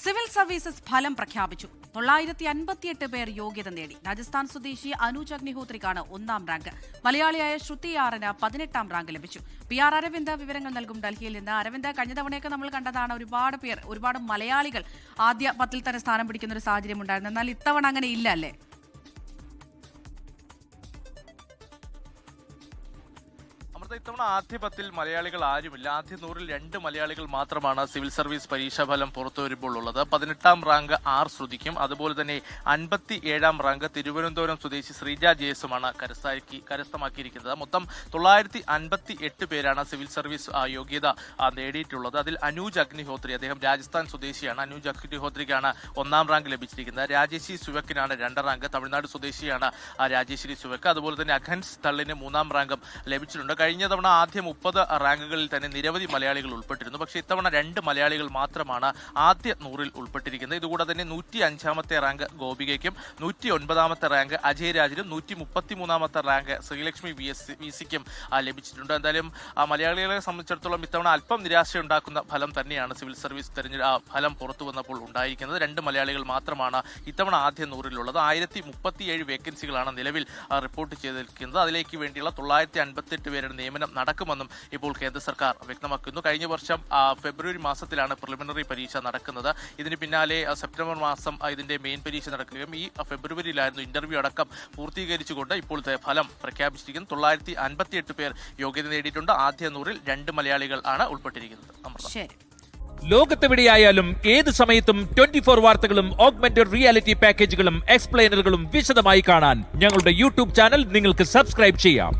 Civil services ഫലം പ്രഖ്യാപിച്ചു. 958 പേർ യോഗ്യത നേടി. രാജസ്ഥാൻ സ്വദേശി അനുജ് അഗ്നിഹോത്രിക്കാണ് 1ാം റാങ്ക്. മലയാളിയായ ശ്രുതി ആറിന് 18ാം റാങ്ക് ലഭിച്ചു. PR അരവിന്ദ് വിവരങ്ങൾ നൽകും ഡൽഹിയിൽ നിന്ന്. അരവിന്ദ്, കഴിഞ്ഞ തവണയൊക്കെ നമ്മൾ കണ്ടതാണ് ഒരുപാട് മലയാളികൾ ആദ്യ 10ൽ തന്നെ സ്ഥാനം പിടിക്കുന്ന ഒരു സാഹചര്യം ഉണ്ടായിരുന്നു. എന്നാൽ ഇത്തവണ അങ്ങനെ ഇല്ല അല്ലേ? ഇത്തവണ ആദ്യ 10ൽ മലയാളികൾ ആരുമില്ല. ആദ്യ 100ൽ 2 മലയാളികൾ മാത്രമാണ് സിവിൽ സർവീസ് പരീക്ഷാഫലം പുറത്തുവരുമ്പോൾ ഉള്ളത്. 18ാം റാങ്ക് ആർ ശ്രുതിക്കും, അതുപോലെ തന്നെ 57ാം റാങ്ക് തിരുവനന്തപുരം സ്വദേശി ശ്രീജ ജയസുമാണ് കരസ്ഥമാക്കിയിരിക്കുന്നത്. മൊത്തം 958 പേരാണ് സിവിൽ സർവീസ് യോഗ്യത നേടിയിട്ടുള്ളത്. അതിൽ അനൂജ് അഗ്നിഹോത്രി, അദ്ദേഹം രാജസ്ഥാൻ സ്വദേശിയാണ്. അനൂജ് അഗ്നിഹോത്രിക്കാണ് 1ാം റാങ്ക് ലഭിച്ചിരിക്കുന്നത്. രാജേശ്വരി സുവക്കിനാണ് 2ാം റാങ്ക്. തമിഴ്നാട് സ്വദേശിയാണ് രാജേശ്വരി സുവക്ക്. അതുപോലെ തന്നെ അഖൻസ് തള്ളിന് 3ാം റാങ്കും ലഭിച്ചിട്ടുണ്ട്. കഴിഞ്ഞ തവണ ആദ്യ 30 റാങ്കുകളിൽ തന്നെ നിരവധി മലയാളികൾ ഉൾപ്പെട്ടിരുന്നു. പക്ഷേ ഇത്തവണ 2 മലയാളികൾ മാത്രമാണ് ആദ്യ 100ൽ ഉൾപ്പെട്ടിരിക്കുന്നത്. ഇതുകൂടെ തന്നെ 105ാമത്തെ റാങ്ക് ഗോപികയ്ക്കും 109ാമത്തെ റാങ്ക് അജയ് രാജിനും 133ാമത്തെ റാങ്ക് ശ്രീലക്ഷ്മി VCക്കും ലഭിച്ചിട്ടുണ്ട്. എന്തായാലും മലയാളികളെ സംബന്ധിച്ചിടത്തോളം ഇത്തവണ അല്പം നിരാശയുണ്ടാക്കുന്ന ഫലം തന്നെയാണ് സിവിൽ സർവീസ് ഫലം പുറത്തു വന്നപ്പോൾ ഉണ്ടായിരിക്കുന്നത്. 2 മലയാളികൾ മാത്രമാണ് ഇത്തവണ ആദ്യ 100ലുള്ളത്. 1037 വേക്കൻസികളാണ് നിലവിൽ റിപ്പോർട്ട് ചെയ്തിരിക്കുന്നത്. അതിലേക്ക് വേണ്ടിയുള്ള 958 പേരുടെ നിയമനം നടക്കുമെന്നും ഇപ്പോൾ കേന്ദ്ര സർക്കാർ വ്യക്തമാക്കുന്നു. കഴിഞ്ഞ വർഷം ഫെബ്രുവരി മാസത്തിലാണ് പ്രിലിമിനറി പരീക്ഷ നടക്കുന്നത്. ഇതിന് പിന്നാലെ സെപ്റ്റംബർ മാസം ഇതിന്റെ മെയിൻ പരീക്ഷ നടക്കുകയും ഈ ഫെബ്രുവരിയിലായിരുന്നു ഇന്റർവ്യൂ അടക്കം പൂർത്തീകരിച്ചുകൊണ്ട് ഇപ്പോഴത്തെ ഫലം പ്രഖ്യാപിച്ചിരിക്കുന്നു. 958 പേർ യോഗ്യത നേടിയിട്ടുണ്ട്. ആദ്യ 100ൽ 2 മലയാളികൾ ആണ് ഉൾപ്പെട്ടിരിക്കുന്നത്. ലോകത്തെവിടെയായാലും ഏത് സമയത്തും 24 വാർത്തകളും ഓഗ്മെന്റഡ് റിയാലിറ്റി പാക്കേജുകളും എക്സ്പ്ലെയിനറുകളും വിശദമായി കാണാൻ ഞങ്ങളുടെ യൂട്യൂബ് ചാനൽ നിങ്ങൾക്ക് സബ്സ്ക്രൈബ് ചെയ്യാം.